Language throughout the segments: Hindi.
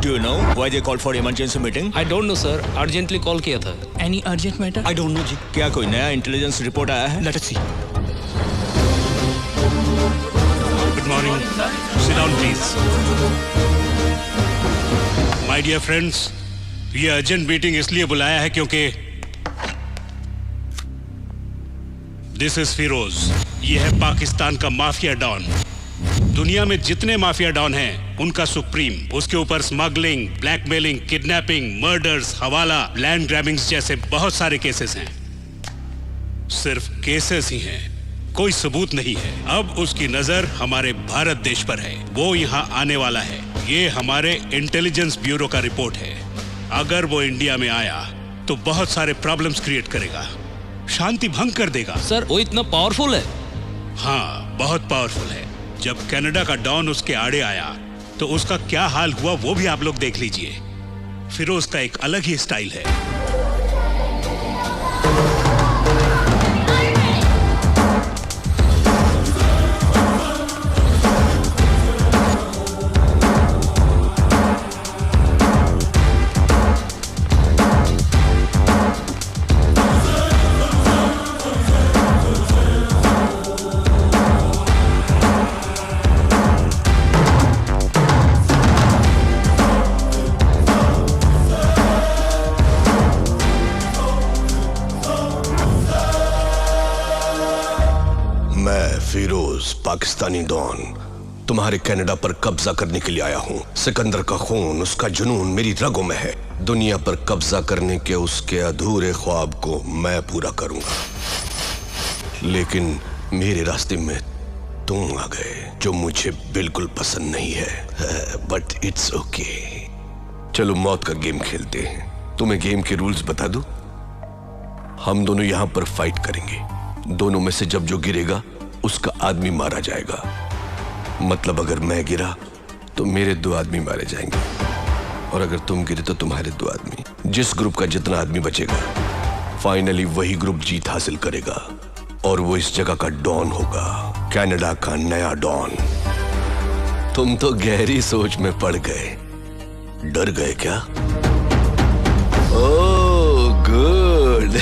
Do you know why they called for emergency meeting? I don't know sir, urgently call किया था. Any urgent matter? I don't know जी. क्या कोई नया इंटेलिजेंस रिपोर्ट आया है? Let us see. Good morning. Sit down, please. My dear friends, ये अर्जेंट मीटिंग इसलिए बुलाया है क्योंकि दिस इज फिरोज. ये है पाकिस्तान का माफिया डॉन. दुनिया में जितने माफिया डॉन हैं, उनका सुप्रीम. उसके ऊपर स्मगलिंग, ब्लैकमेलिंग, किडनैपिंग, मर्डर्स, हवाला, लैंड ग्रैबिंग्स जैसे बहुत सारे केसेस हैं. सिर्फ केसेस ही हैं, कोई सबूत नहीं है. अब उसकी नजर हमारे भारत देश पर है. वो यहाँ आने वाला है. ये हमारे इंटेलिजेंस ब्यूरो का रिपोर्ट है. अगर वो इंडिया में आया तो बहुत सारे प्रॉब्लम्स क्रिएट करेगा, शांति भंग कर देगा. सर वो इतना पावरफुल है? हाँ, बहुत पावरफुल है. जब कनाडा का डॉन उसके आड़े आया तो उसका क्या हाल हुआ वो भी आप लोग देख लीजिए. फिरोज का एक अलग ही स्टाइल है. फिरोज, पाकिस्तानी डॉन, तुम्हारे कनाडा पर कब्जा करने के लिए आया हूँ. सिकंदर का खून, उसका जुनून मेरी रगों में है. दुनिया पर कब्जा करने के उसके अधूरे ख्वाब को मैं पूरा करूंगा. लेकिन मेरे रास्ते में तुम आ गए, जो मुझे बिल्कुल पसंद नहीं है. But it's okay. चलो मौत का गेम खेलते हैं. तुम्हें गेम के रूल्स बता दूं? हम दोनों यहां पर फाइट करेंगे. दोनों में से जब जो गिरेगा उसका आदमी मारा जाएगा. मतलब अगर मैं गिरा तो मेरे 2 आदमी मारे जाएंगे, और अगर तुम गिरे तो तुम्हारे 2 आदमी. जिस ग्रुप का जितना आदमी बचेगा, फाइनली वही ग्रुप जीत हासिल करेगा, और वो इस जगह का डॉन होगा. कनाडा का नया डॉन. तुम तो गहरी सोच में पड़ गए. डर गए क्या? Oh good.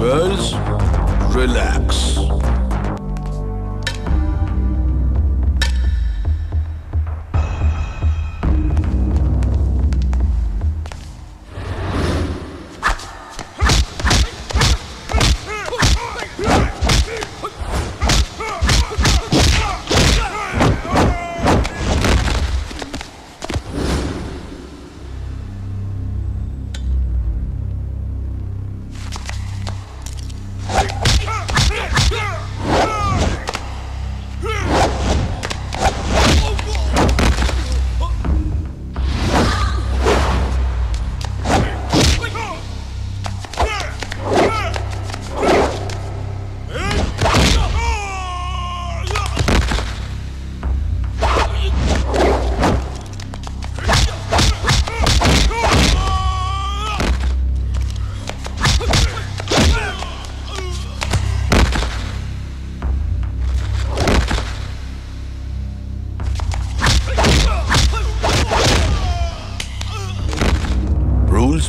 Girls, relax.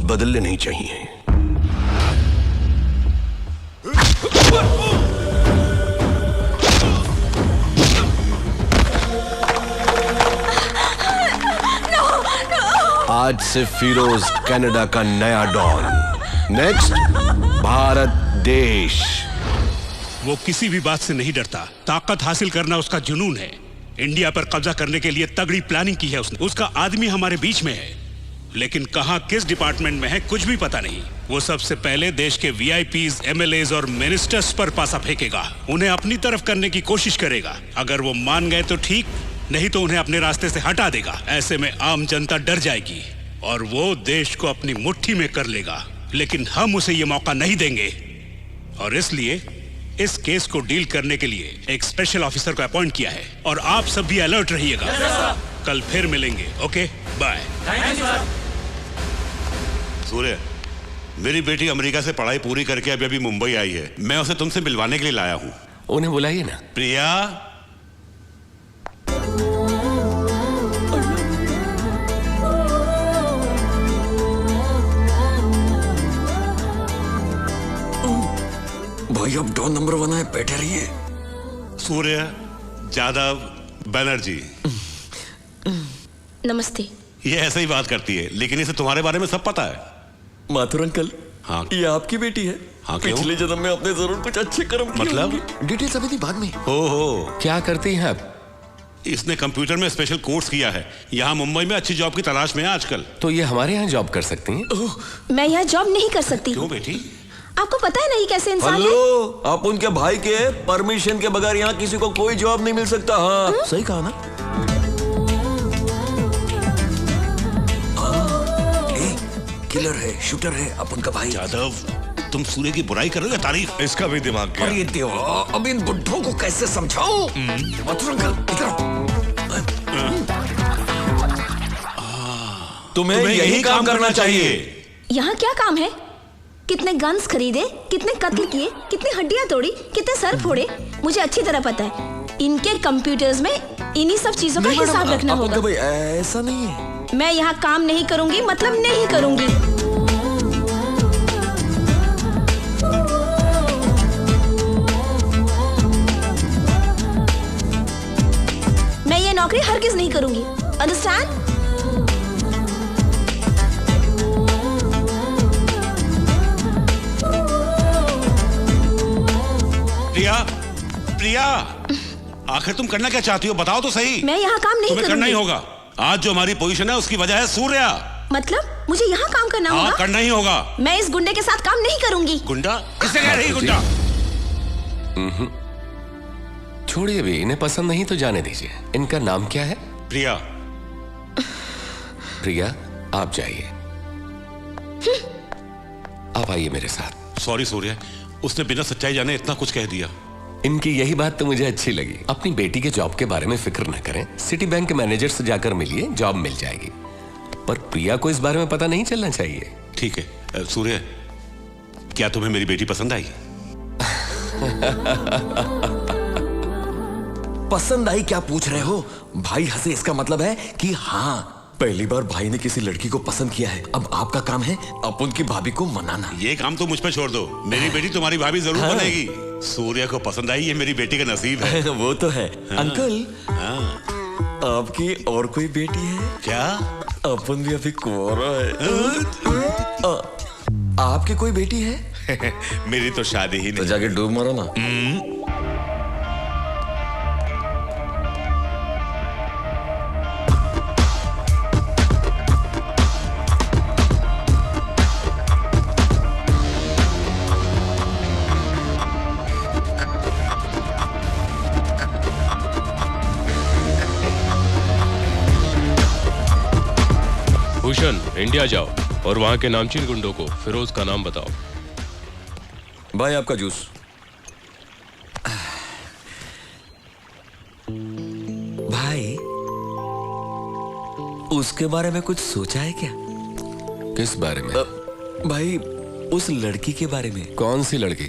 बदलने नहीं चाहिए. आज से फिरोज कनाडा का नया डॉन. नेक्स्ट, भारत देश. वो किसी भी बात से नहीं डरता. ताकत हासिल करना उसका जुनून है. इंडिया पर कब्जा करने के लिए तगड़ी प्लानिंग की है उसने. उसका आदमी हमारे बीच में है, लेकिन कहां किस डिपार्टमेंट में है कुछ भी पता नहीं. वो सबसे पहले देश के वीआईपीज, एमएलएज और मिनिस्टर्स पर पासा फेंकेगा. उन्हें अपनी तरफ करने की कोशिश करेगा. अगर वो मान गए तो ठीक, नहीं तो उन्हें अपने रास्ते से हटा देगा. ऐसे में आम जनता डर जाएगी और वो देश को अपनी मुट्ठी में कर लेगा. लेकिन हम उसे ये मौका नहीं देंगे, और इसलिए इस केस को डील करने के लिए एक स्पेशल ऑफिसर को अपॉइंट किया है. और आप सब भी अलर्ट रहिएगा. कल फिर मिलेंगे. Okay, bye. सूर्य, मेरी बेटी अमेरिका से पढ़ाई पूरी करके अभी अभी मुंबई आई है। मैं उसे तुमसे मिलवाने के लिए लाया हूँ। उन्हें बुलाइए ना। प्रिया, भाई अब डॉन नंबर 1 है, बैठे रहिए। सूर्य यादव बनर्जी। नमस्ते। ये ऐसे ही बात करती है, लेकिन इसे तुम्हारे बारे में सब पता है। माथुर अंकल, हाँ, ये आपकी बेटी है। हाँ, क्यों? पिछले जन्म में आपने जरूर कुछ अच्छे कर्म किए मतलब? होंगे। डिटेल्स अभी नहीं, बाद में। हो क्या करती हैं आप? इसने कंप्यूटर में स्पेशल कोर्स किया है। यहाँ मुंबई में अच्छी जॉब की तलाश में है आजकल। तो ये हमारे यहाँ जॉब कर सकती हैं? मैं यहाँ जॉब नहीं कर सकती। क्यों बेटी? आपको पता है ना ये कैसे इंसान है? हेलो, आप उनके भाई के परमिशन के बगैर यहाँ किसी को कोई जॉब नहीं मिल सकता। हाँ, सही कहा ना? किलर है, शूटर है, अपन का भाई। यादव, तुम सूर्य की बुराई कर रहे हो या तारीफ? इसका भी दिमाग गया। अरे देवा, अब इन बुड्ढों को कैसे समझाऊं? माथुर अंकल, इधर तुम्हें यही काम करना चाहिए। यहाँ क्या काम है? कितने गन्स खरीदे, कितने कत्ल किए, कितनी हड्डियां तोड़ी, कितने सर फोड़े, मुझे अच्छी तरह पता है। इनके कंप्यूटर्स में इन्हीं सब चीजों का हिसाब रखना होगा। भाई ऐसा नहीं है। मैं यहाँ काम नहीं करूंगी, मतलब नहीं करूंगी। मैं ये नौकरी हरगिज नहीं करूंगी। अंडरस्टैंड? प्रिया, प्रिया, आखिर तुम करना क्या चाहती हो? बताओ तो सही। मैं यहाँ काम नहीं तुम्हें करूंगी। करना ही होगा। आज जो हमारी पोजीशन है उसकी वजह है सूर्या। मतलब मुझे यहाँ काम करना हाँ, होगा? करना ही होगा। मैं इस गुंडे के साथ काम नहीं करूंगी। गुंडा? किसने कह रही गुंडा? छोड़िए भी, इन्हें पसंद नहीं तो जाने दीजिए। इनका नाम क्या है? प्रिया। प्रिया, आप जाइए। आप आइए मेरे साथ। सॉरी सूर्य, उसने बिना सच्चाई जाने इतना कुछ कह दिया। इनकी यही बात तो मुझे अच्छी लगी। अपनी बेटी के जॉब के बारे में फिक्र न करें, सिटी बैंक के मैनेजर से जाकर मिलिए, जॉब मिल जाएगी। पर प्रिया को इस बारे में पता नहीं चलना चाहिए। ठीक है। सूर्य, क्या तुम्हें मेरी बेटी पसंद आई? पसंद आई क्या पूछ रहे हो? भाई हंसे, इसका मतलब है कि हाँ, पहली बार भाई ने किसी लड़की को पसंद किया है। अब आपका काम है अपन की भाभी को मनाना। ये काम तो मुझ पे छोड़ दो। मेरी बेटी तुम्हारी भाभी जरूर बनेगी। सूर्य को पसंद आई, ये मेरी बेटी का नसीब है। वो तो है। अंकल, हाँ। आपकी और कोई बेटी है क्या? अपन भी अभी कुंवारा है। आपकी कोई बेटी है? मेरी तो शादी ही तो नहीं। जाके डूब मारो ना। भूषण, इंडिया जाओ और वहां के नामचीन गुंडों को फिरोज का नाम बताओ। भाई आपका जूस। भाई, उसके बारे में कुछ सोचा है क्या? किस बारे में? भाई, उस लड़की के बारे में। कौन सी लड़की?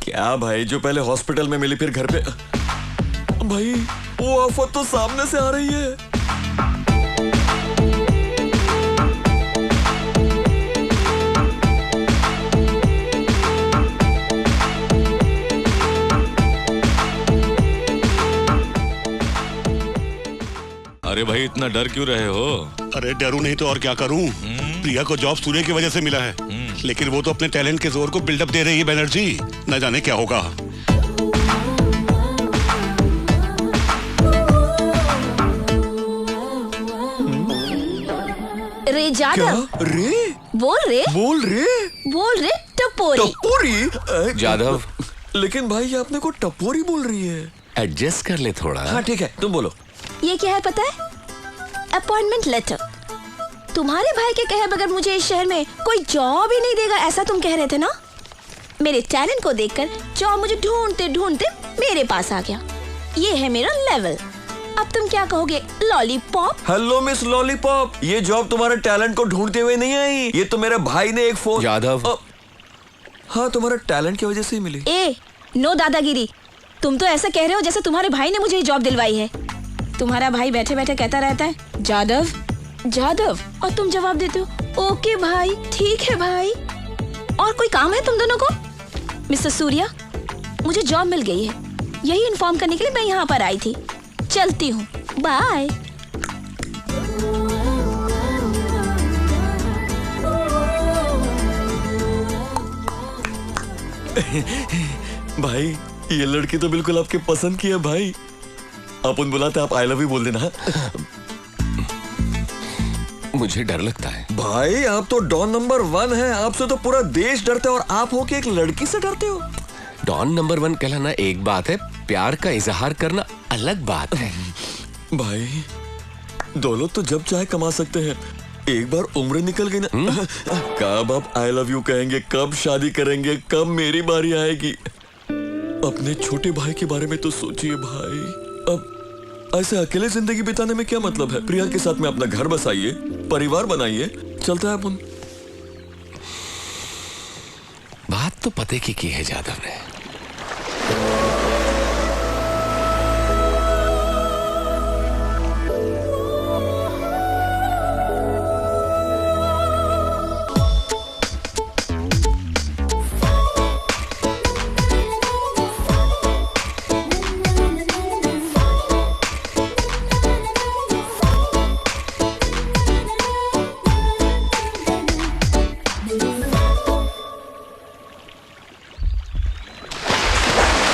क्या भाई, जो पहले हॉस्पिटल में मिली फिर घर पे? भाई, वो आफत तो सामने से आ रही है। अरे भाई, इतना डर क्यों रहे हो? अरे डरू नहीं तो और क्या करूं? प्रिया को जॉब सूर्य की वजह से मिला है, लेकिन वो तो अपने टैलेंट के जोर को बिल्डअप दे रही है बनर्जी। न जाने क्या होगा। रे जादव, रे? बोल रे, बोल रे? बोल रे टपोरी। टपोरी? जादव, लेकिन भाई आपने को टपोरी बोल रही है। एडजस्ट कर ले थोड़ा। हाँ ठीक है, तुम बोलो। ये क्या है पता है? Appointment letter. तुम्हारे भाई के कहे बगैर मुझे इस शहर में कोई जॉब ही नहीं देगा, ऐसा तुम कह रहे थे ना? मेरे टैलेंट को देखकर जॉब मुझे ढूंढते ढूंढते मेरे पास आ गया। ये है मेरा लेवल। अब तुम क्या कहोगे, लॉलीपॉप? हेलो मिस लॉलीपॉप, ये जॉब तुम्हारे टैलेंट को ढूंढते हुए नहीं आई, ये तो मेरे भाई ने एक फोन। यादव। हाँ, तुम्हारा टैलेंट की वजह से ही मिली। ए, नो दादागिरी। तुम तो ऐसा कह रहे हो जैसे तुम्हारे भाई ने मुझे ये जॉब दिलवाई है। तुम्हारा भाई बैठे बैठे कहता रहता है जादव जादव, और तुम जवाब देते हो ओके भाई, ठीक है भाई। और कोई काम है तुम दोनों को? मिस्टर सूर्या, मुझे जॉब मिल गई है, यही इन्फॉर्म करने के लिए मैं यहाँ पर आई थी। चलती हूँ, बाय। भाई, ये लड़की तो बिल्कुल आपके पसंद की है भाई। अपन बुलाते आप आई लव यू बोल देना। मुझे डर लगता है भाई, आप तो डॉन नंबर 1 हैं, आपसे तो पूरा देश डरता है और आप हो के एक लड़की से डरते हो। डॉन नंबर 1 कहलाना एक बात है, प्यार का इजहार करना अलग बात है। भाई, दौलत तो जब चाहे कमा सकते हैं, एक बार उम्र निकल गई ना, कब आप आई लव यू कहेंगे, कब शादी करेंगे, कब मेरी बारी आएगी। अपने छोटे भाई के बारे में तो सोचिए भाई। अब ऐसे अकेले जिंदगी बिताने में क्या मतलब है? प्रिया के साथ में अपना घर बसाइए, परिवार बनाइए, चलता है अपन। बात तो पते की है जादव ने।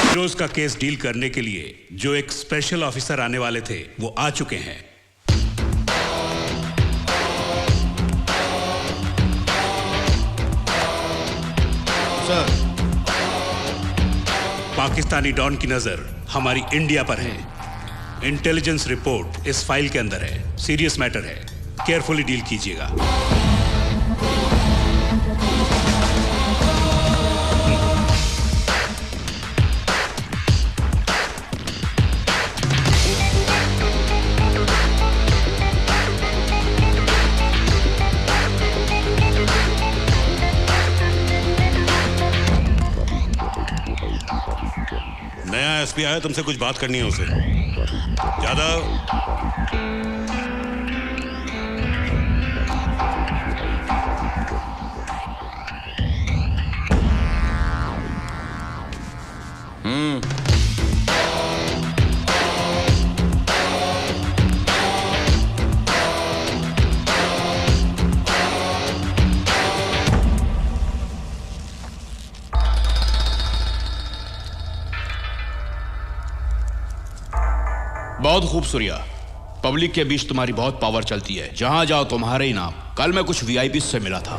फिरोज का केस डील करने के लिए जो एक स्पेशल ऑफिसर आने वाले थे वो आ चुके हैं। सर, पाकिस्तानी डॉन की नजर हमारी इंडिया पर है। इंटेलिजेंस रिपोर्ट इस फाइल के अंदर है, सीरियस मैटर है, केयरफुली डील कीजिएगा। नया एसपी आया, तुमसे कुछ बात करनी है उसे। यादव, बहुत खूब सूर्या। पब्लिक के बीच तुम्हारी बहुत पावर चलती है, जहां जाओ तुम्हारे ही नाम। कल मैं कुछ वीआईपी से मिला था,